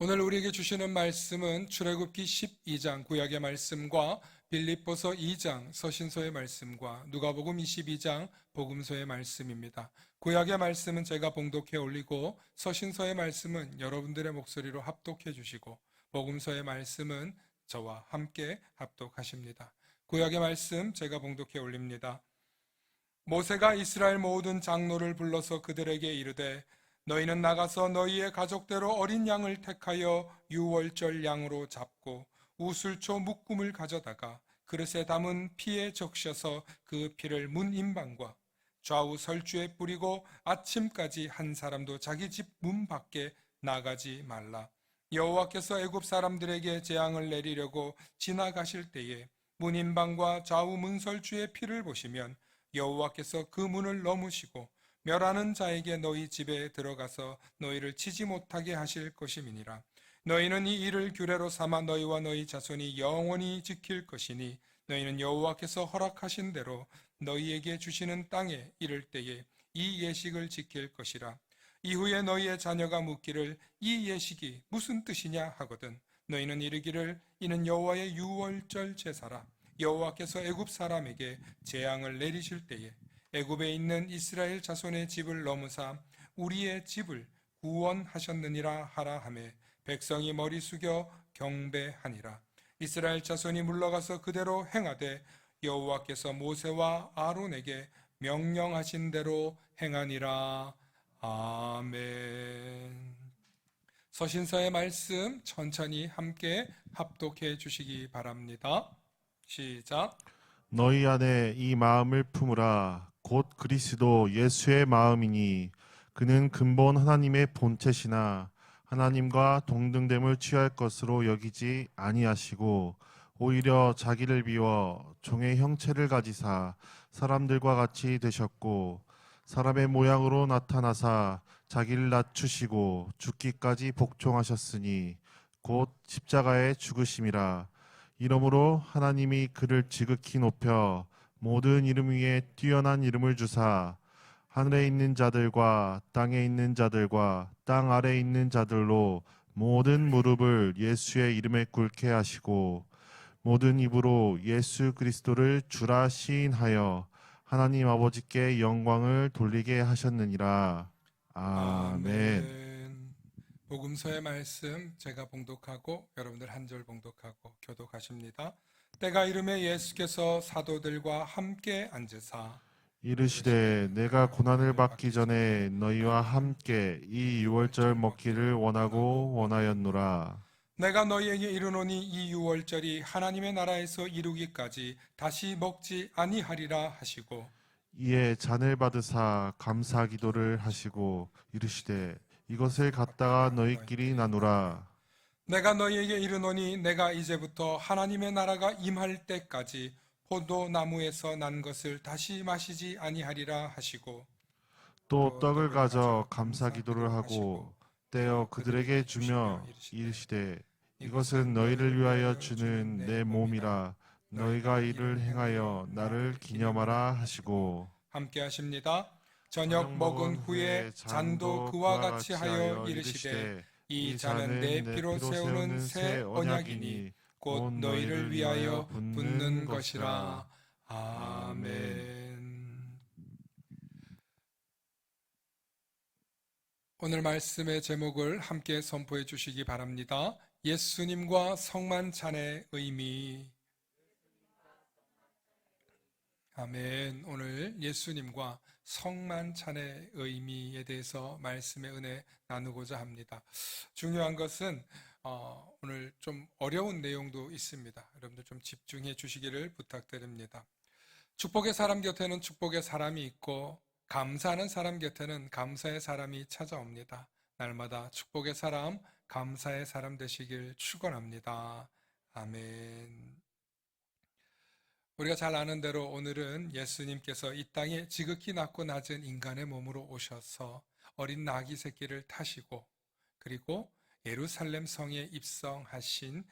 오늘 우리에게 주시는 말씀은 출애굽기 12장 구약의 말씀과 빌립보서 2장 서신서의 말씀과 누가복음 22장 복음서의 말씀입니다. 구약의 말씀은 제가 봉독해 올리고 서신서의 말씀은 여러분들의 목소리로 합독해 주시고 복음서의 말씀은 저와 함께 합독하십니다. 구약의 말씀 제가 봉독해 올립니다. 모세가 이스라엘 모든 장로를 불러서 그들에게 이르되 너희는 나가서 너희의 가족대로 어린 양을 택하여 유월절 양으로 잡고 우슬초 묶음을 가져다가 그릇에 담은 피에 적셔서 그 피를 문 임방과 좌우 설주에 뿌리고 아침까지 한 사람도 자기 집 문 밖에 나가지 말라. 여호와께서 애굽 사람들에게 재앙을 내리려고 지나가실 때에 문 임방과 좌우 문설주의 피를 보시면 여호와께서 그 문을 넘으시고 멸하는 자에게 너희 집에 들어가서 너희를 치지 못하게 하실 것임이니라. 너희는 이 일을 규례로 삼아 너희와 너희 자손이 영원히 지킬 것이니 너희는 여호와께서 허락하신 대로 너희에게 주시는 땅에 이를 때에 이 예식을 지킬 것이라. 이후에 너희의 자녀가 묻기를 이 예식이 무슨 뜻이냐 하거든 너희는 이르기를 이는 여호와의 유월절 제사라. 여호와께서 애굽 사람에게 재앙을 내리실 때에 애굽에 있는 이스라엘 자손의 집을 넘으사 우리의 집을 구원하셨느니라 하라 하매 백성이 머리 숙여 경배하니라. 이스라엘 자손이 물러가서 그대로 행하되 여호와께서 모세와 아론에게 명령하신 대로 행하니라. 아멘. 서신서의 말씀 천천히 함께 합독해 주시기 바랍니다. 시작. 너희 안에 이 마음을 품으라. 곧 그리스도 예수의 마음이니 그는 근본 하나님의 본체시나 하나님과 동등됨을 취할 것으로 여기지 아니하시고 오히려 자기를 비워 종의 형체를 가지사 사람들과 같이 되셨고 사람의 모양으로 나타나사 자기를 낮추시고 죽기까지 복종하셨으니 곧 십자가에 죽으심이라. 이러므로 하나님이 그를 지극히 높여 모든 이름 위에 뛰어난 이름을 주사 하늘에 있는 자들과 땅에 있는 자들과 땅 아래에 있는 자들로 모든 무릎을 예수의 이름에 꿇게 하시고 모든 입으로 예수 그리스도를 주라 시인하여 하나님 아버지께 영광을 돌리게 하셨느니라. 아멘. 아멘. 복음서의 말씀 제가 봉독하고 여러분들 한 절 봉독하고 교독하십니다. 때가 이르매 예수께서 사도들과 함께 앉으사 이르시되 내가 고난을 받기 전에 너희와 함께 이 유월절 먹기를 원하고 원하였노라. 내가 너희에게 이르노니 이 유월절이 하나님의 나라에서 이루기까지 다시 먹지 아니하리라 하시고 이에 잔을 받으사 감사 기도를 하시고 이르시되 이것을 갖다가 너희끼리 나누라. 내가 너희에게 이르노니 내가 이제부터 하나님의 나라가 임할 때까지 포도나무에서 난 것을 다시 마시지 아니하리라 하시고 또 떡을 가져 감사 기도를 하고 떼어 그들에게 주며 이르시되 이것은 너희를 위하여 주는 내 몸이라. 너희가 이를 행하여 나를 기념하라 하시고 함께 하십니다. 저녁 먹은 후에 잔도 그와 같이 하여 이르시되 이 잔은 내 피로 세우는 새 언약이니 곧 너희를 위하여 붓는 것이라. 아멘. 오늘 말씀의 제목을 함께 선포해 주시기 바랍니다. 예수님과 성만찬의 의미. 아멘. 오늘 예수님과 성만찬의 의미에 대해서 말씀의 은혜 나누고자 합니다. 중요한 것은 오늘 좀 어려운 내용도 있습니다. 여러분들 좀 집중해 주시기를 부탁드립니다. 축복의 사람 곁에는 축복의 사람이 있고 감사하는 사람 곁에는 감사의 사람이 찾아옵니다. 날마다 축복의 사람, 감사의 사람 되시길 축원합니다. 아멘. 우리가 잘 아는 대로 오늘은 예수님께서 이 땅에 지극히 낮고 낮은 인간의 몸으로 오셔서 어린 나귀 새끼를 타시고 그리고 예루살렘 성에 입성하신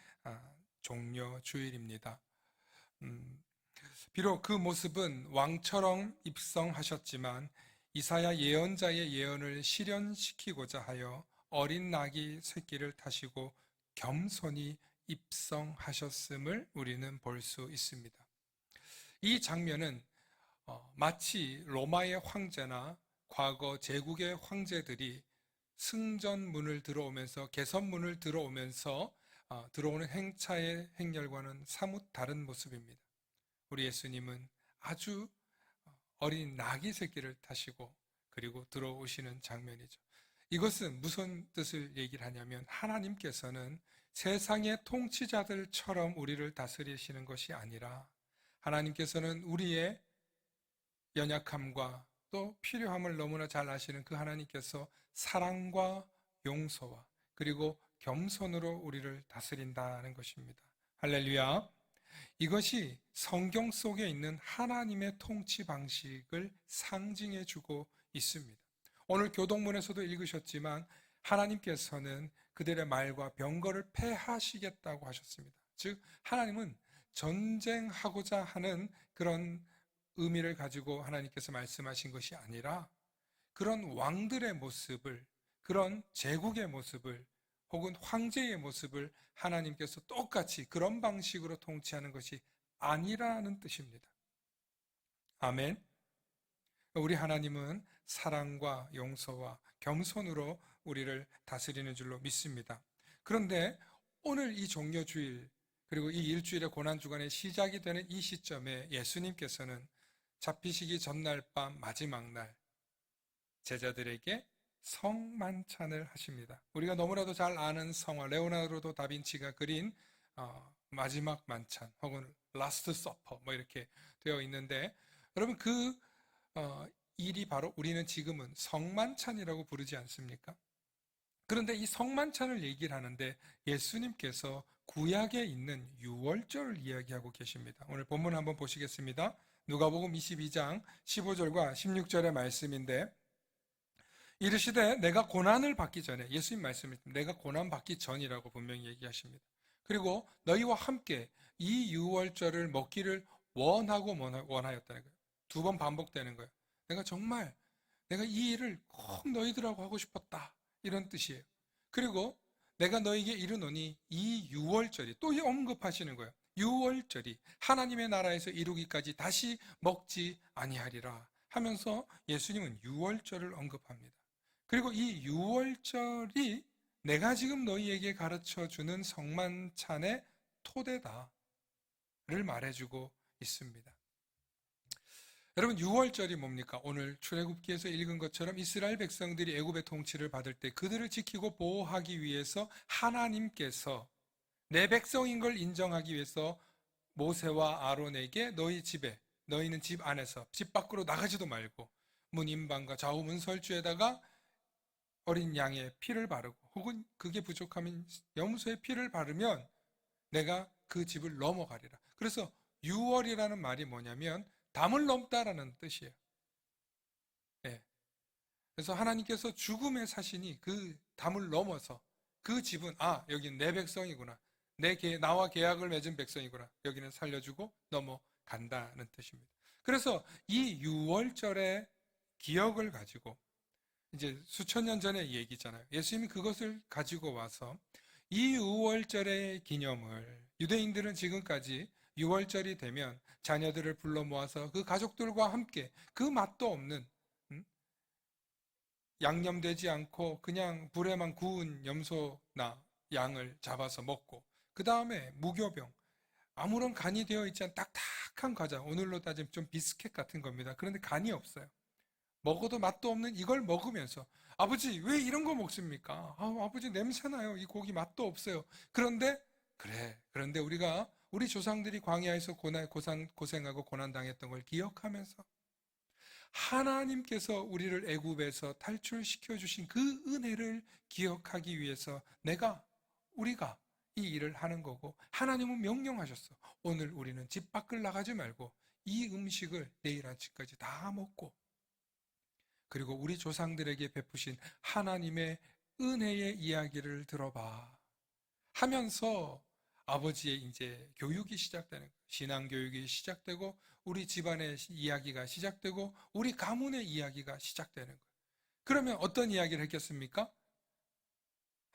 종려 주일입니다. 비록 그 모습은 왕처럼 입성하셨지만 이사야 예언자의 예언을 실현시키고자 하여 어린 나귀 새끼를 타시고 겸손히 입성하셨음을 우리는 볼 수 있습니다. 이 장면은 마치 로마의 황제나 과거 제국의 황제들이 승전문을 들어오면서 개선문을 들어오면서 들어오는 행차의 행렬과는 사뭇 다른 모습입니다. 우리 예수님은 아주 어린 나귀 새끼를 타시고 그리고 들어오시는 장면이죠. 이것은 무슨 뜻을 얘기를 하냐면 하나님께서는 세상의 통치자들처럼 우리를 다스리시는 것이 아니라 하나님께서는 우리의 연약함과 또 필요함을 너무나 잘 아시는 그 하나님께서 사랑과 용서와 그리고 겸손으로 우리를 다스린다는 것입니다. 할렐루야. 이것이 성경 속에 있는 하나님의 통치 방식을 상징해 주고 있습니다. 오늘 교동문에서도 읽으셨지만 하나님께서는 그들의 말과 병거를 패하시겠다고 하셨습니다. 즉 하나님은 전쟁하고자 하는 그런 의미를 가지고 하나님께서 말씀하신 것이 아니라 그런 왕들의 모습을, 그런 제국의 모습을 혹은 황제의 모습을 하나님께서 똑같이 그런 방식으로 통치하는 것이 아니라는 뜻입니다. 아멘. 우리 하나님은 사랑과 용서와 겸손으로 우리를 다스리는 줄로 믿습니다. 그런데 오늘 이 종려주일 그리고 이 일주일의 고난주간의 시작이 되는 이 시점에 예수님께서는 잡히시기 전날 밤 마지막 날 제자들에게 성만찬을 하십니다. 우리가 너무나도 잘 아는 성화 레오나르도 다빈치가 그린 마지막 만찬 혹은 라스트 서퍼 뭐 이렇게 되어 있는데 여러분 그 일이 바로 우리는 지금은 성만찬이라고 부르지 않습니까? 그런데 이 성만찬을 얘기를 하는데 예수님께서 구약에 있는 유월절을 이야기하고 계십니다. 오늘 본문 한번 보시겠습니다. 누가복음 22장 15절과 16절의 말씀인데 이르시되 내가 고난을 받기 전에 예수님 말씀입니다. 내가 고난 받기 전이라고 분명히 얘기하십니다. 그리고 너희와 함께 이 유월절을 먹기를 원하고 원하였다는 거예요. 두 번 반복되는 거예요. 내가 이 일을 꼭 너희들하고 하고 싶었다. 이런 뜻이에요. 그리고 내가 너에게 이르노니 이 유월절이 또 언급하시는 거예요. 유월절이 하나님의 나라에서 이루기까지 다시 먹지 아니하리라 하면서 예수님은 유월절을 언급합니다. 그리고 이 유월절이 내가 지금 너희에게 가르쳐주는 성만찬의 토대다를 말해주고 있습니다. 여러분 유월절이 뭡니까? 오늘 출애굽기에서 읽은 것처럼 이스라엘 백성들이 애굽의 통치를 받을 때 그들을 지키고 보호하기 위해서 하나님께서 내 백성인 걸 인정하기 위해서 모세와 아론에게 너희 집에 너희는 집 안에서 집 밖으로 나가지도 말고 문인방과 좌우문설주에다가 어린 양의 피를 바르고 혹은 그게 부족하면 염소의 피를 바르면 내가 그 집을 넘어가리라. 그래서 유월이라는 말이 뭐냐면 담을 넘다라는 뜻이에요. 예. 그래서 하나님께서 죽음의 사신이 그 담을 넘어서 그 집은 여기는 내 백성이구나. 나와 계약을 맺은 백성이구나. 여기는 살려주고 넘어간다는 뜻입니다. 그래서 이 유월절의 기억을 가지고 이제 수천 년 전의 얘기잖아요. 예수님이 그것을 가지고 와서 이 유월절의 기념을 유대인들은 지금까지 유월절이 되면 자녀들을 불러 모아서 그 가족들과 함께 그 맛도 없는 양념되지 않고 그냥 불에만 구운 염소나 양을 잡아서 먹고 그 다음에 무교병 아무런 간이 되어 있지 않은 딱딱한 과자 오늘로 따지면 좀 비스켓 같은 겁니다. 그런데 간이 없어요. 먹어도 맛도 없는 이걸 먹으면서 아버지 왜 이런 거 먹습니까? 아버지 냄새나요. 이 고기 맛도 없어요. 그런데 우리 조상들이 광야에서 고생하고 고난당했던 걸 기억하면서 하나님께서 우리를 애굽에서 탈출시켜 주신 그 은혜를 기억하기 위해서 우리가 이 일을 하는 거고 하나님은 명령하셨어. 오늘 우리는 집 밖을 나가지 말고 이 음식을 내일 아침까지 다 먹고 그리고 우리 조상들에게 베푸신 하나님의 은혜의 이야기를 들어봐 하면서 아버지의 이제 교육이 시작되는 거예요. 신앙교육이 시작되고 우리 집안의 이야기가 시작되고 우리 가문의 이야기가 시작되는 거예요. 그러면 어떤 이야기를 했겠습니까?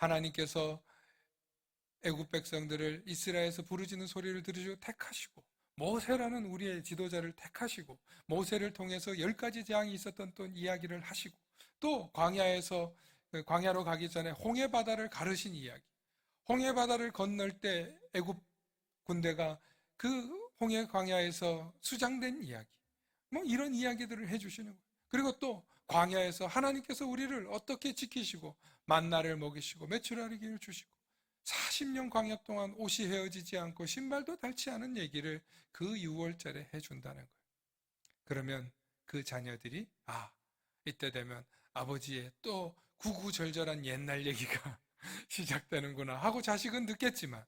하나님께서 애굽 백성들을 이스라엘에서 부르짖는 소리를 들으시고 택하시고, 모세라는 우리의 지도자를 택하시고, 모세를 통해서 10가지 재앙이 있었던 또 이야기를 하시고, 또 광야로 가기 전에 홍해 바다를 가르신 이야기, 홍해 바다를 건널 때 애굽 군대가 그 홍해 광야에서 수장된 이야기, 뭐 이런 이야기들을 해주시는 거예요. 그리고 또 광야에서 하나님께서 우리를 어떻게 지키시고 만나를 먹이시고 메추라기를 주시고 40년 광야 동안 옷이 헤어지지 않고 신발도 닳지 않은 얘기를 그 6월절에 해준다는 거예요. 그러면 그 자녀들이 이때 되면 아버지의 또 구구절절한 옛날 얘기가 시작되는구나 하고 자식은 듣겠지만,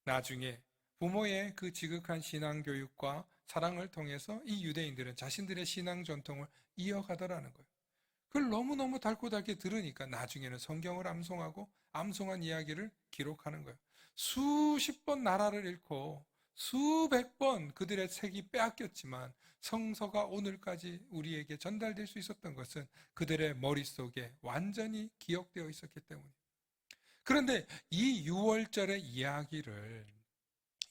나중에 부모의 그 지극한 신앙교육과 사랑을 통해서 이 유대인들은 자신들의 신앙 전통을 이어가더라는 거예요. 그걸 너무너무 달고 들으니까 나중에는 성경을 암송하고 암송한 이야기를 기록하는 거예요. 수십 번 나라를 잃고 수백 번 그들의 색이 빼앗겼지만 성서가 오늘까지 우리에게 전달될 수 있었던 것은 그들의 머릿속에 완전히 기억되어 있었기 때문입니다. 그런데 이 6월절의 이야기를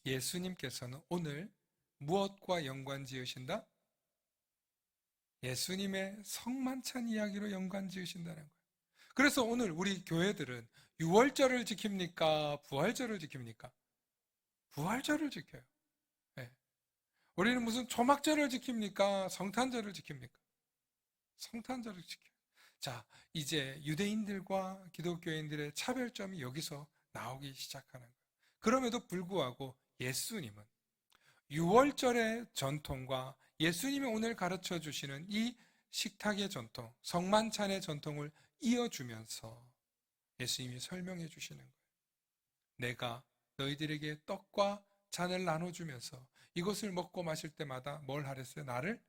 예수님께서는 오늘 무엇과 연관 지으신다? 예수님의 성만찬 이야기로 연관 지으신다는 거예요. 그래서 오늘 우리 교회들은 6월절을 지킵니까? 부활절을 지킵니까? 부활절을 지켜요. 네. 우리는 무슨 초막절을 지킵니까? 성탄절을 지킵니까? 성탄절을 지켜요. 자, 이제 유대인들과 기독교인들의 차별점이 여기서 나오기 시작하는 거예요. 그럼에도 불구하고 예수님은 6월절의 전통과 예수님이 오늘 가르쳐 주시는 이 식탁의 전통, 성만찬의 전통을 이어주면서 예수님이 설명해 주시는 거예요. 내가 너희들에게 떡과 잔을 나눠주면서 이것을 먹고 마실 때마다 뭘 하랬어요? 나를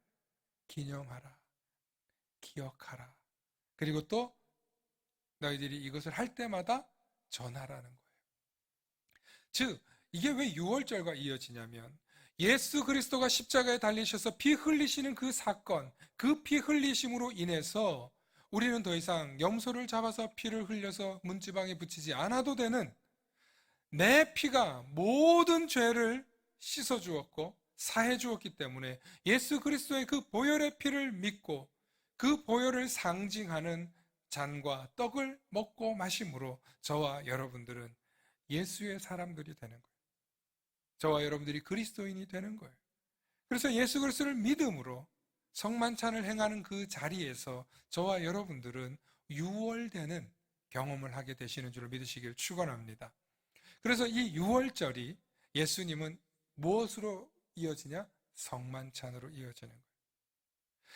기념하라, 기억하라. 그리고 또 너희들이 이것을 할 때마다 전하라는 거예요. 즉, 이게 왜 6월절과 이어지냐면 예수 그리스도가 십자가에 달리셔서 피 흘리시는 그 사건, 그 피 흘리심으로 인해서 우리는 더 이상 염소를 잡아서 피를 흘려서 문지방에 붙이지 않아도 되는, 내 피가 모든 죄를 씻어 주었고 사해 주었기 때문에 예수 그리스도의 그 보혈의 피를 믿고 그 보혈을 상징하는 잔과 떡을 먹고 마심으로 저와 여러분들은 예수의 사람들이 되는 거예요. 저와 여러분들이 그리스도인이 되는 거예요. 그래서 예수 그리스도를 믿음으로 성만찬을 행하는 그 자리에서 저와 여러분들은 유월되는 경험을 하게 되시는 줄 믿으시길 축원합니다. 그래서 이 유월절이 예수님은 무엇으로 이어지냐? 성만찬으로 이어지는 거예요.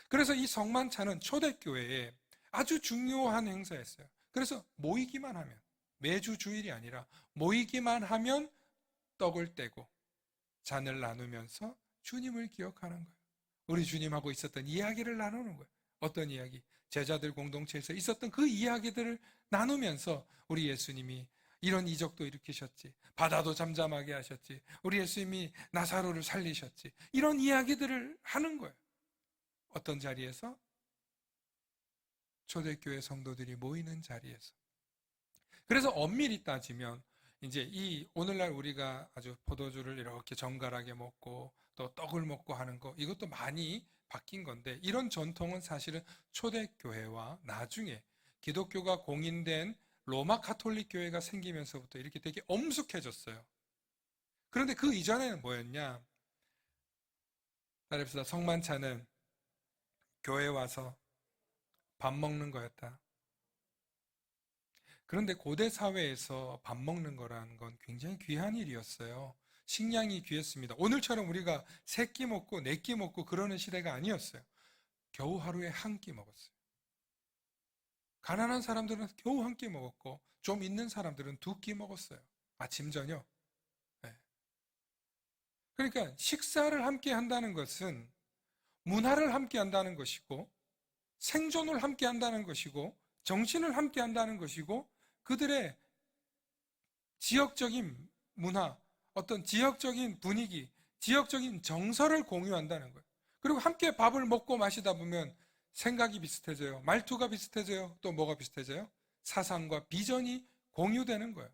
그래서 이 성만찬은 초대교회에 아주 중요한 행사였어요. 그래서 모이기만 하면, 매주 주일이 아니라 모이기만 하면 떡을 떼고 잔을 나누면서 주님을 기억하는 거예요. 우리 주님하고 있었던 이야기를 나누는 거예요. 어떤 이야기? 제자들 공동체에서 있었던 그 이야기들을 나누면서 우리 예수님이 이런 이적도 일으키셨지, 바다도 잠잠하게 하셨지, 우리 예수님이 나사로를 살리셨지, 이런 이야기들을 하는 거예요. 어떤 자리에서? 초대교회 성도들이 모이는 자리에서. 그래서 엄밀히 따지면 이제 이 오늘날 우리가 아주 포도주를 이렇게 정갈하게 먹고 또 떡을 먹고 하는 거, 이것도 많이 바뀐 건데, 이런 전통은 사실은 초대교회와 나중에 기독교가 공인된 로마 가톨릭 교회가 생기면서부터 이렇게 되게 엄숙해졌어요. 그런데 그 이전에는 뭐였냐? 따라합시다. 성만찬은 교회에 와서 밥 먹는 거였다. 그런데 고대 사회에서 밥 먹는 거라는 건 굉장히 귀한 일이었어요. 식량이 귀했습니다. 오늘처럼 우리가 3끼 먹고 4끼 먹고 그러는 시대가 아니었어요. 겨우 하루에 한 끼 먹었어요. 가난한 사람들은 겨우 한 끼 먹었고 좀 있는 사람들은 2끼 먹었어요. 아침 저녁. 네. 그러니까 식사를 함께 한다는 것은 문화를 함께 한다는 것이고 생존을 함께 한다는 것이고 정신을 함께 한다는 것이고 그들의 지역적인 문화, 어떤 지역적인 분위기, 지역적인 정서를 공유한다는 거예요. 그리고 함께 밥을 먹고 마시다 보면 생각이 비슷해져요. 말투가 비슷해져요. 또 뭐가 비슷해져요? 사상과 비전이 공유되는 거예요.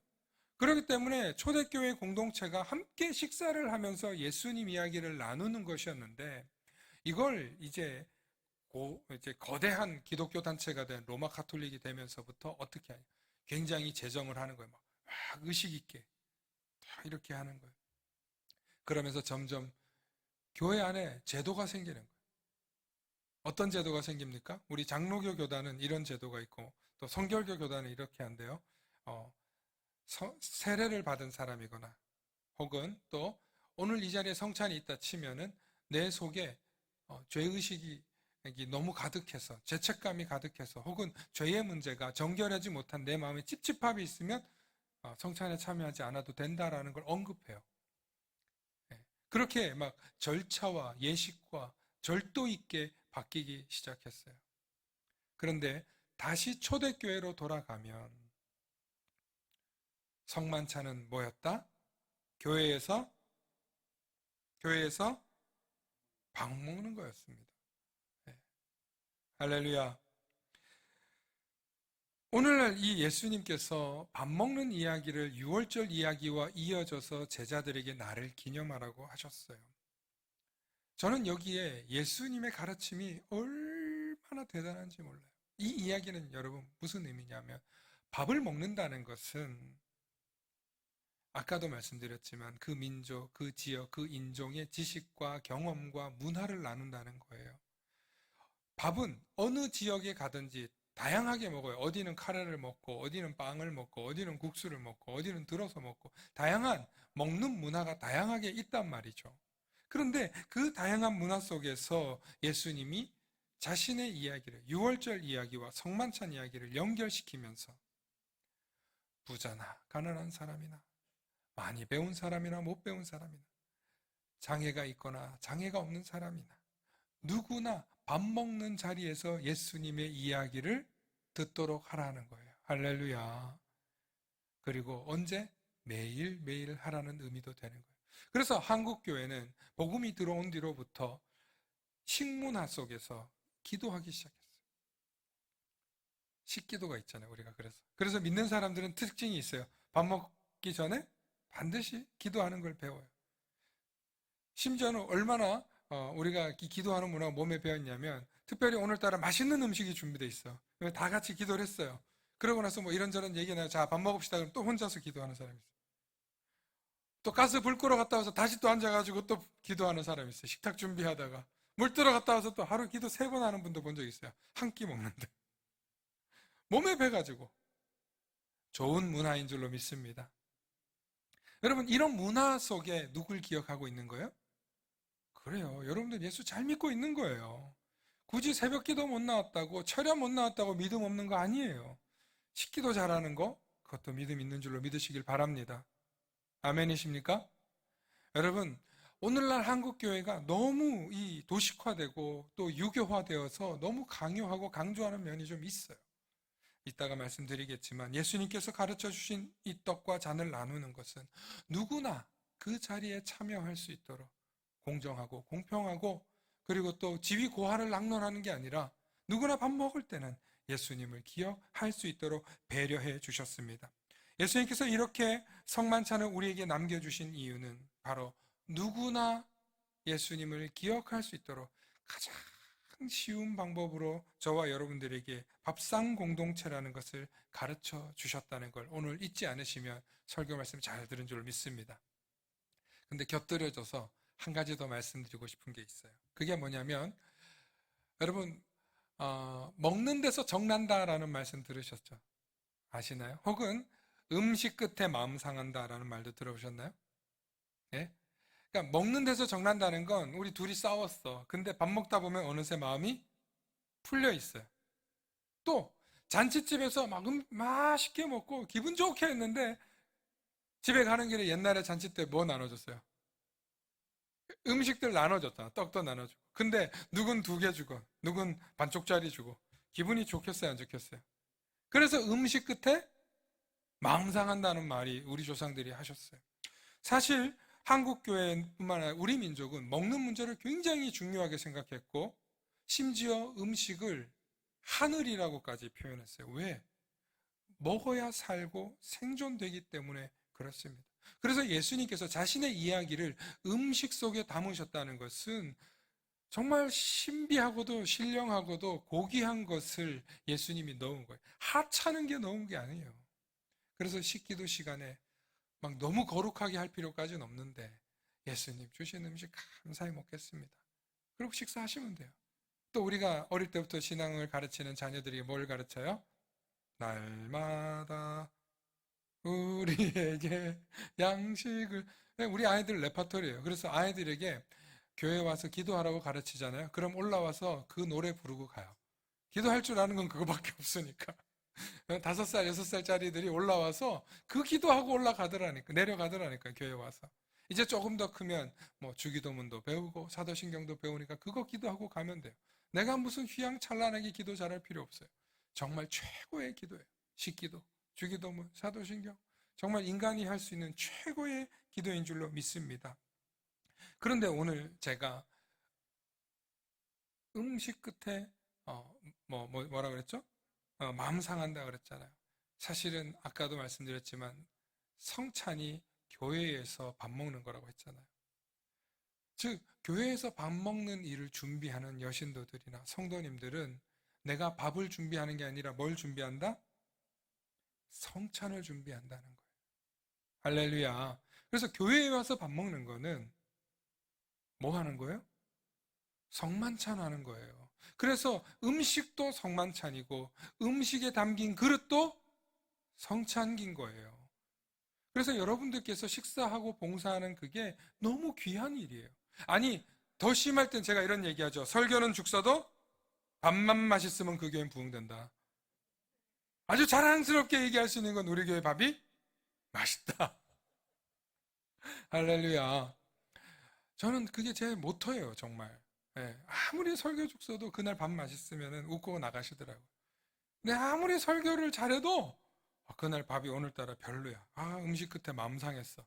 그렇기 때문에 초대교회 공동체가 함께 식사를 하면서 예수님 이야기를 나누는 것이었는데, 이걸 이제 거대한 기독교 단체가 된 로마 가톨릭이 되면서부터 어떻게 하냐. 굉장히 제정을 하는 거예요. 막 의식 있게 다 이렇게 하는 거예요. 그러면서 점점 교회 안에 제도가 생기는 거예요. 어떤 제도가 생깁니까? 우리 장로교 교단은 이런 제도가 있고, 또 성결교 교단은 이렇게 한대요. 세례를 받은 사람이거나, 혹은 또 오늘 이 자리에 성찬이 있다 치면은 내 속에 죄의식이 너무 가득해서, 죄책감이 가득해서, 혹은 죄의 문제가 정결하지 못한 내 마음에 찝찝함이 있으면 성찬에 참여하지 않아도 된다라는 걸 언급해요. 그렇게 막 절차와 예식과 절도 있게 바뀌기 시작했어요. 그런데 다시 초대교회로 돌아가면 성만찬은 뭐였다? 교회에서 밥 먹는 거였습니다. 할렐루야. 오늘날 이 예수님께서 밥 먹는 이야기를 유월절 이야기와 이어져서 제자들에게 나를 기념하라고 하셨어요. 저는 여기에 예수님의 가르침이 얼마나 대단한지 몰라요. 이 이야기는 여러분 무슨 의미냐면, 밥을 먹는다는 것은 아까도 말씀드렸지만 그 민족, 그 지역, 그 인종의 지식과 경험과 문화를 나눈다는 거예요. 밥은 어느 지역에 가든지 다양하게 먹어요. 어디는 카레를 먹고, 어디는 빵을 먹고, 어디는 국수를 먹고, 어디는 들어서 먹고, 다양한 먹는 문화가 다양하게 있단 말이죠. 그런데 그 다양한 문화 속에서 예수님이 자신의 이야기를, 유월절 이야기와 성만찬 이야기를 연결시키면서 부자나 가난한 사람이나 많이 배운 사람이나 못 배운 사람이나 장애가 있거나 장애가 없는 사람이나 누구나 밥 먹는 자리에서 예수님의 이야기를 듣도록 하라는 거예요. 할렐루야. 그리고 언제? 매일매일 하라는 의미도 되는 거예요. 그래서 한국교회는 복음이 들어온 뒤로부터 식문화 속에서 기도하기 시작했어요. 식기도가 있잖아요, 우리가. 그래서 믿는 사람들은 특징이 있어요. 밥 먹기 전에 반드시 기도하는 걸 배워요. 심지어는 얼마나 우리가 기도하는 문화가 몸에 배었냐면, 특별히 오늘따라 맛있는 음식이 준비되어 있어. 다 같이 기도를 했어요. 그러고 나서 뭐 이런저런 얘기 나요. 자, 밥 먹읍시다. 그럼 또 혼자서 기도하는 사람이 있어요. 또 가스 불 끄러 갔다 와서 다시 또 앉아가지고 또 기도하는 사람이 있어요. 식탁 준비하다가. 물 뜨러 갔다 와서 또 하루 기도 3번 하는 분도 본 적 있어요. 한 끼 먹는데. 몸에 배가지고. 좋은 문화인 줄로 믿습니다. 여러분, 이런 문화 속에 누굴 기억하고 있는 거예요? 그래요. 여러분들 예수 잘 믿고 있는 거예요. 굳이 새벽 기도 못 나왔다고, 철야 못 나왔다고 믿음 없는 거 아니에요. 식기도 잘하는 거, 그것도 믿음 있는 줄로 믿으시길 바랍니다. 아멘이십니까? 여러분, 오늘날 한국교회가 너무 이 도식화되고 또 유교화되어서 너무 강요하고 강조하는 면이 좀 있어요. 이따가 말씀드리겠지만, 예수님께서 가르쳐 주신 이 떡과 잔을 나누는 것은 누구나 그 자리에 참여할 수 있도록 공정하고 공평하고, 그리고 또 지위 고하를 낙론하는 게 아니라 누구나 밥 먹을 때는 예수님을 기억할 수 있도록 배려해 주셨습니다. 예수님께서 이렇게 성만찬을 우리에게 남겨주신 이유는 바로 누구나 예수님을 기억할 수 있도록 가장 쉬운 방법으로 저와 여러분들에게 밥상 공동체라는 것을 가르쳐 주셨다는 걸 오늘 잊지 않으시면 설교 말씀 잘 들은 줄 믿습니다. 근데 곁들여져서 한 가지 더 말씀드리고 싶은 게 있어요. 그게 뭐냐면, 여러분 먹는 데서 정난다라는 말씀 들으셨죠? 아시나요? 혹은 음식 끝에 마음 상한다라는 말도 들어보셨나요? 네? 그러니까 먹는 데서 정난다는 건, 우리 둘이 싸웠어. 근데 밥 먹다 보면 어느새 마음이 풀려 있어요. 또 잔치집에서 막 맛있게 먹고 기분 좋게 했는데 집에 가는 길에 옛날에 잔치 때 뭐 나눠줬어요? 음식들 나눠줬잖아. 떡도 나눠주고. 근데 누군 2개 주고 누군 반쪽짜리 주고 기분이 좋겠어요, 안 좋겠어요? 그래서 음식 끝에 마음 상한다는 말이 우리 조상들이 하셨어요. 사실 한국교회뿐만 아니라 우리 민족은 먹는 문제를 굉장히 중요하게 생각했고, 심지어 음식을 하늘이라고까지 표현했어요. 왜? 먹어야 살고 생존되기 때문에 그렇습니다. 그래서 예수님께서 자신의 이야기를 음식 속에 담으셨다는 것은 정말 신비하고도 신령하고도 고귀한 것을 예수님이 넣은 거예요. 하찮은 게 넣은 게 아니에요. 그래서 식기도 시간에 막 너무 거룩하게 할 필요까지는 없는데 예수님 주신 음식 감사히 먹겠습니다. 그리고 식사하시면 돼요. 또 우리가 어릴 때부터 신앙을 가르치는 자녀들이 뭘 가르쳐요? 날마다 우리에게 양식을. 우리 아이들 레퍼토리예요. 그래서 아이들에게 교회 와서 기도하라고 가르치잖아요. 그럼 올라와서 그 노래 부르고 가요. 기도할 줄 아는 건 그거밖에 없으니까. 5살, 6살짜리들이 올라와서 그 기도하고 올라가더라니까, 내려가더라니까, 교회 와서. 이제 조금 더 크면 뭐 주기도문도 배우고 사도신경도 배우니까 그거 기도하고 가면 돼요. 내가 무슨 휘황찬란하게 기도 잘할 필요 없어요. 정말 최고의 기도예요. 식기도, 주기도문, 사도신경. 정말 인간이 할 수 있는 최고의 기도인 줄로 믿습니다. 그런데 오늘 제가 음식 끝에 뭐라 그랬죠? 마음 상한다 그랬잖아요. 사실은 아까도 말씀드렸지만 성찬이 교회에서 밥 먹는 거라고 했잖아요. 즉 교회에서 밥 먹는 일을 준비하는 여신도들이나 성도님들은 내가 밥을 준비하는 게 아니라 뭘 준비한다? 성찬을 준비한다는 거예요. 할렐루야. 그래서 교회에 와서 밥 먹는 거는 뭐 하는 거예요? 성만찬 하는 거예요. 그래서 음식도 성만찬이고 음식에 담긴 그릇도 성찬긴 거예요. 그래서 여러분들께서 식사하고 봉사하는 그게 너무 귀한 일이에요. 아니, 더 심할 땐 제가 이런 얘기하죠. 설교는 죽 써도 밥만 맛있으면 그 교회는 부흥된다. 아주 자랑스럽게 얘기할 수 있는 건 우리 교회 밥이 맛있다. 할렐루야. 저는 그게 제 모토예요, 정말. 예, 아무리 설교 죽 써도 그날 밥 맛있으면 웃고 나가시더라고요. 근데 아무리 설교를 잘해도 그날 밥이 오늘따라 별로야. 음식 끝에 마음 상했어.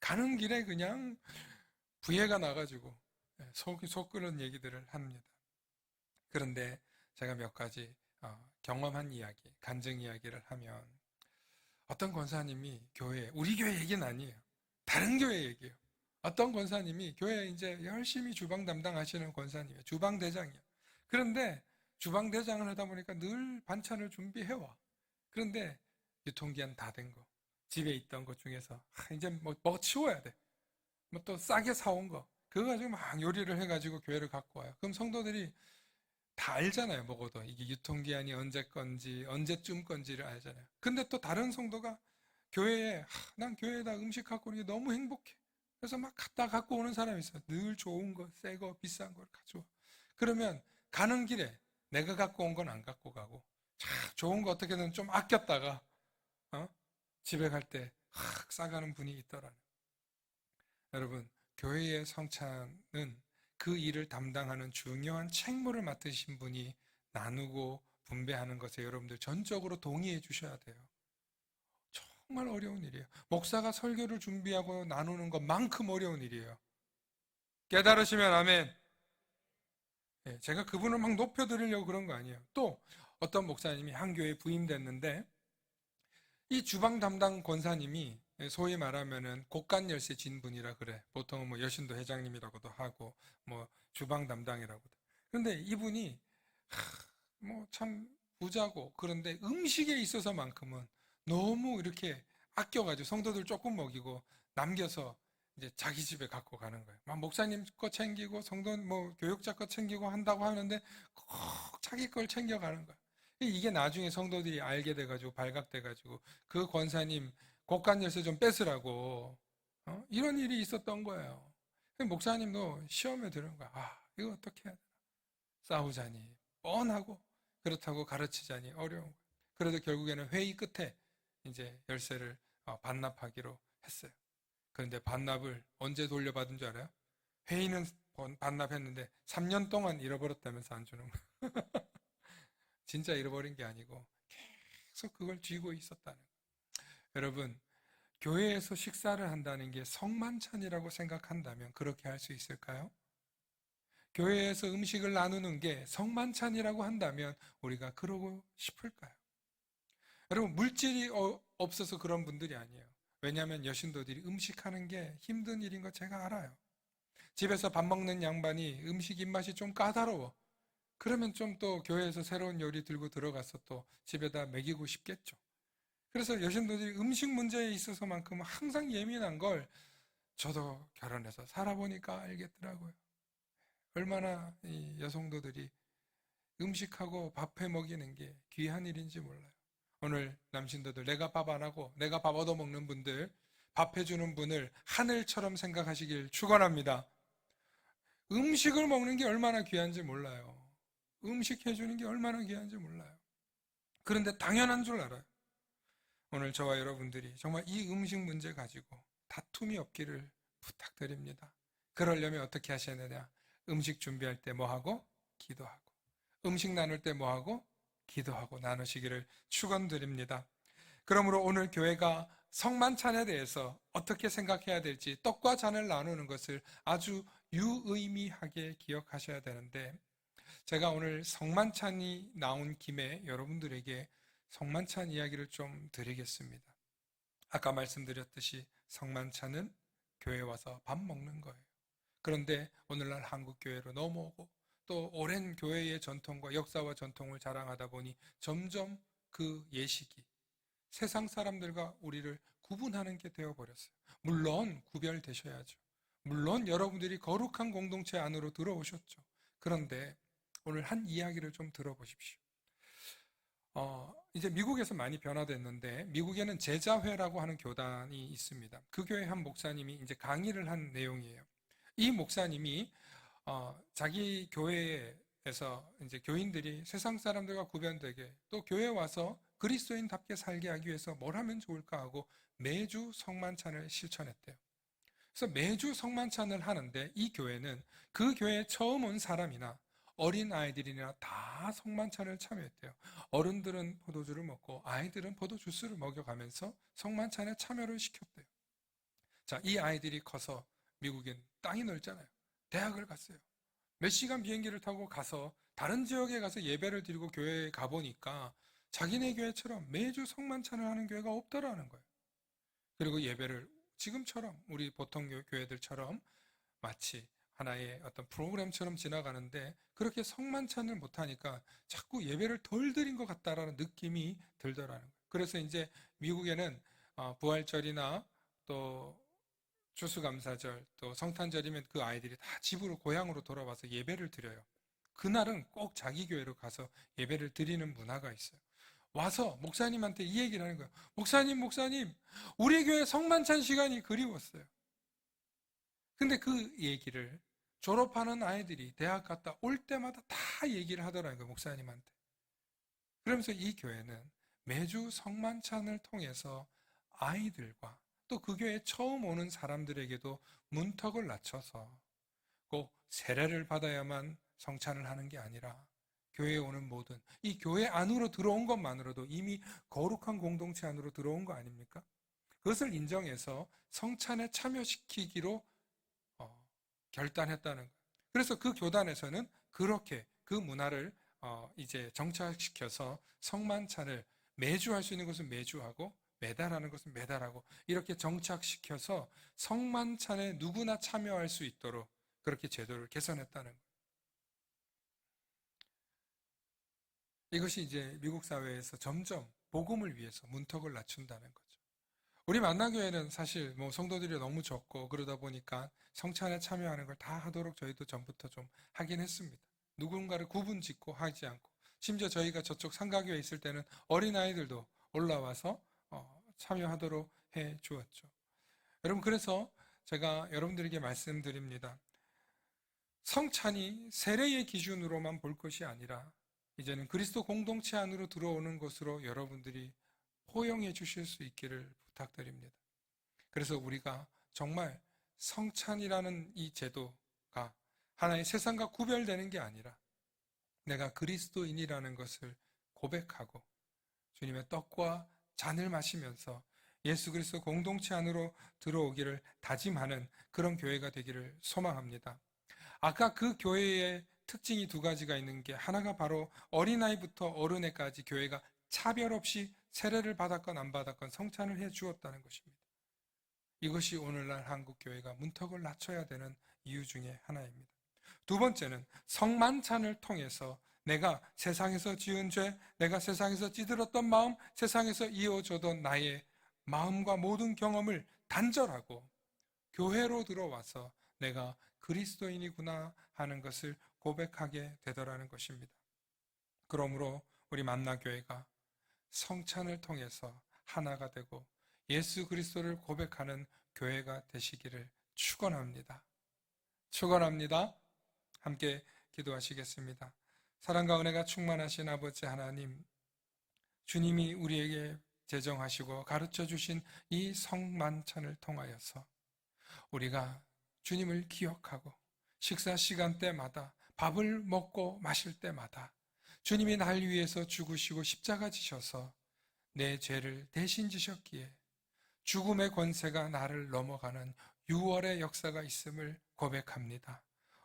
가는 길에 그냥 부해가 나가지고 속 끓는 얘기들을 합니다. 그런데 제가 몇 가지 경험한 이야기, 간증 이야기를 하면 어떤 권사님이 우리 교회 얘기는 아니에요. 다른 교회 얘기예요. 어떤 권사님이 교회에 이제 열심히 주방 담당하시는 권사님이에요. 주방대장이에요. 그런데 주방대장을 하다 보니까 늘 반찬을 준비해와. 그런데 유통기한 다 된 거, 집에 있던 것 중에서 이제 뭐 치워야 돼. 뭐 또 싸게 사온 거, 그거 가지고 막 요리를 해가지고 교회를 갖고 와요. 그럼 성도들이 다 알잖아요. 먹어도 이게 유통기한이 언제 건지 언제쯤 건지를 알잖아요. 근데 또 다른 성도가 교회에 난 교회에다 음식 갖고 오는 게 너무 행복해. 그래서 막 갖고 오는 사람이 있어요. 늘 좋은 거, 새 거, 비싼 걸 가져와. 그러면 가는 길에 내가 갖고 온 건 안 갖고 가고 좋은 거 어떻게든 좀 아꼈다가 집에 갈 때 싸가는 분이 있더라는. 여러분, 교회의 성찬은 그 일을 담당하는 중요한 책무를 맡으신 분이 나누고 분배하는 것에 여러분들 전적으로 동의해 주셔야 돼요. 정말 어려운 일이에요. 목사가 설교를 준비하고 나누는 것만큼 어려운 일이에요. 깨달으시면 아멘. 제가 그분을 막 높여드리려고 그런 거 아니에요. 또 어떤 목사님이 한 교회에 부임됐는데 이 주방 담당 권사님이 소위 말하면은 곡간 열쇠 진분이라 그래. 보통은 뭐 여신도 회장님이라고도 하고 뭐 주방 담당이라고도. 그런데 이분이 뭐 참 부자고 그런데 음식에 있어서만큼은 너무 이렇게 아껴가지고 성도들 조금 먹이고 남겨서 이제 자기 집에 갖고 가는 거예요. 막 목사님 거 챙기고 성도 뭐 교육자 거 챙기고 한다고 하는데 꼭 자기 걸 챙겨가는 거예요. 이게 나중에 성도들이 알게 돼가지고 발각돼가지고 그 권사님 곡간 열쇠 좀 뺏으라고 이런 일이 있었던 거예요. 목사님도 시험에 들은 거야. 이거 어떻게 해야 되나? 싸우자니 뻔하고 그렇다고 가르치자니 어려운 거예요. 그래도 결국에는 회의 끝에 이제 열쇠를 반납하기로 했어요. 그런데 반납을 언제 돌려받은 줄 알아요? 회의는 반납했는데 3년 동안 잃어버렸다면서 안 주는 거예요. 진짜 잃어버린 게 아니고 계속 그걸 쥐고 있었다는 거예요. 여러분, 교회에서 식사를 한다는 게 성만찬이라고 생각한다면 그렇게 할 수 있을까요? 교회에서 음식을 나누는 게 성만찬이라고 한다면 우리가 그러고 싶을까요? 여러분, 물질이 없어서 그런 분들이 아니에요. 왜냐하면 여신도들이 음식하는 게 힘든 일인 거 제가 알아요. 집에서 밥 먹는 양반이 음식 입맛이 좀 까다로워. 그러면 좀 또 교회에서 새로운 요리 들고 들어가서 또 집에다 먹이고 싶겠죠. 그래서 여신도들이 음식 문제에 있어서만큼 항상 예민한 걸 저도 결혼해서 살아보니까 알겠더라고요. 얼마나 이 여성도들이 음식하고 밥해 먹이는 게 귀한 일인지 몰라요. 오늘 남신도들, 내가 밥 안 하고 내가 밥 얻어 먹는 분들, 밥 해주는 분을 하늘처럼 생각하시길 축원합니다. 음식을 먹는 게 얼마나 귀한지 몰라요. 음식 해주는 게 얼마나 귀한지 몰라요. 그런데 당연한 줄 알아요. 오늘 저와 여러분들이 정말 이 음식 문제 가지고 다툼이 없기를 부탁드립니다. 그러려면 어떻게 하셔야 되냐? 음식 준비할 때 뭐 하고? 기도하고. 음식 나눌 때 뭐 하고? 기도하고 나누시기를 축원드립니다. 그러므로 오늘 교회가 성만찬에 대해서 어떻게 생각해야 될지, 떡과 잔을 나누는 것을 아주 유의미하게 기억하셔야 되는데, 제가 오늘 성만찬이 나온 김에 여러분들에게 성만찬 이야기를 좀 드리겠습니다. 아까 말씀드렸듯이 성만찬은 교회 와서 밥 먹는 거예요. 그런데 오늘날 한국 교회로 넘어오고 또 오랜 교회의 전통과 역사와 전통을 자랑하다 보니 점점 그 예식이 세상 사람들과 우리를 구분하는 게 되어버렸어요. 물론 구별되셔야죠. 물론 여러분들이 거룩한 공동체 안으로 들어오셨죠. 그런데 오늘 한 이야기를 좀 들어보십시오. 이제 미국에서 많이 변화됐는데, 미국에는 제자회라고 하는 교단이 있습니다. 그 교회 한 목사님이 이제 강의를 한 내용이에요. 이 목사님이 자기 교회에서 이제 교인들이 세상 사람들과 구별되게 또 교회에 와서 그리스도인답게 살게 하기 위해서 뭘 하면 좋을까 하고 매주 성만찬을 실천했대요. 그래서 매주 성만찬을 하는데 이 교회는 그 교회에 처음 온 사람이나 어린 아이들이나 다 성만찬을 참여했대요. 어른들은 포도주를 먹고 아이들은 포도주스를 먹여가면서 성만찬에 참여를 시켰대요. 자, 이 아이들이 커서 미국엔 땅이 넓잖아요. 대학을 갔어요. 몇 시간 비행기를 타고 가서 다른 지역에 가서 예배를 드리고 교회에 가보니까 자기네 교회처럼 매주 성만찬을 하는 교회가 없더라는 거예요. 그리고 예배를 지금처럼 우리 보통 교회들처럼 마치 하나의 어떤 프로그램처럼 지나가는데 그렇게 성만찬을 못하니까 자꾸 예배를 덜 드린 것 같다라는 느낌이 들더라는 거예요. 그래서 이제 미국에는 부활절이나 또 추수감사절 또 성탄절이면 그 아이들이 다 집으로 고향으로 돌아와서 예배를 드려요. 그날은 꼭 자기 교회로 가서 예배를 드리는 문화가 있어요. 와서 목사님한테 이 얘기를 하는 거예요. 목사님, 우리 교회 성만찬 시간이 그리웠어요. 근데 그 얘기를 졸업하는 아이들이 대학 갔다 올 때마다 다 얘기를 하더라는 거예요, 목사님한테. 그러면서 이 교회는 매주 성만찬을 통해서 아이들과 또 그 교회에 처음 오는 사람들에게도 문턱을 낮춰서 꼭 세례를 받아야만 성찬을 하는 게 아니라 교회에 오는 모든 이 교회 안으로 들어온 것만으로도 이미 거룩한 공동체 안으로 들어온 거 아닙니까? 그것을 인정해서 성찬에 참여시키기로 결단했다는 거예요. 그래서 그 교단에서는 그렇게 그 문화를 이제 정착시켜서 성만찬을 매주 할 수 있는 것은 매주 하고 매달 하는 것은 매달 하고 이렇게 정착시켜서 성만찬에 누구나 참여할 수 있도록 그렇게 제도를 개선했다는 거예요. 이것이 이제 미국 사회에서 점점 복음을 위해서 문턱을 낮춘다는 거죠. 우리 만나교회는 사실 뭐 성도들이 너무 적고 그러다 보니까 성찬에 참여하는 걸 다 하도록 저희도 전부터 좀 하긴 했습니다. 누군가를 구분 짓고 하지 않고 심지어 저희가 저쪽 상가교회에 있을 때는 어린아이들도 올라와서 참여하도록 해 주었죠. 여러분, 그래서 제가 여러분들에게 말씀드립니다. 성찬이 세례의 기준으로만 볼 것이 아니라 이제는 그리스도 공동체 안으로 들어오는 것으로 여러분들이 포용해 주실 수 있기를 부탁드립니다. 그래서 우리가 정말 성찬이라는 이 제도가 하나의 세상과 구별되는 게 아니라 내가 그리스도인이라는 것을 고백하고 주님의 떡과 잔을 마시면서 예수 그리스도 공동체 안으로 들어오기를 다짐하는 그런 교회가 되기를 소망합니다. 아까 그 교회의 특징이 두 가지가 있는 게 하나가 바로 어린아이부터 어른애까지 교회가 차별 없이 세례를 받았건 안 받았건 성찬을 해 주었다는 것입니다. 이것이 오늘날 한국 교회가 문턱을 낮춰야 되는 이유 중에 하나입니다. 두 번째는 성만찬을 통해서 내가 세상에서 지은 죄, 내가 세상에서 찌들었던 마음, 세상에서 이어져던 나의 마음과 모든 경험을 단절하고 교회로 들어와서 내가 그리스도인이구나 하는 것을 고백하게 되더라는 것입니다. 그러므로 우리 만나교회가 성찬을 통해서 하나가 되고 예수 그리스도를 고백하는 교회가 되시기를 축원합니다. 축원합니다. 함께 기도하시겠습니다. 사랑과 은혜가 충만하신 아버지 하나님, 주님이 우리에게 제정하시고 가르쳐 주신 이 성만찬을 통하여서 우리가 주님을 기억하고 식사 시간대마다 밥을 먹고 마실 때마다 주님이 날 위해서 죽으시고 십자가 지셔서 내 죄를 대신 지셨기에 죽음의 권세가 나를 넘어가는 유월의 역사가 있음을 고백합니다.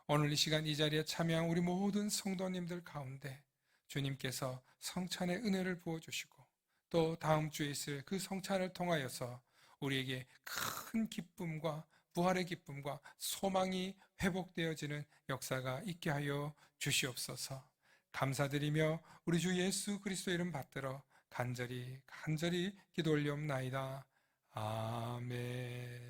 오늘 이 시간 이 자리에 참여한 우리 모든 성도님들 가운데 주님께서 성찬의 은혜를 부어주시고 또 다음 주에 있을 그 성찬을 통하여서 우리에게 큰 기쁨과 부활의 기쁨과 소망이 회복되어지는 역사가 있게 하여 주시옵소서. 감사드리며 우리 주 예수 그리스도 이름 받들어 간절히 기도 올리옵나이다. 아멘.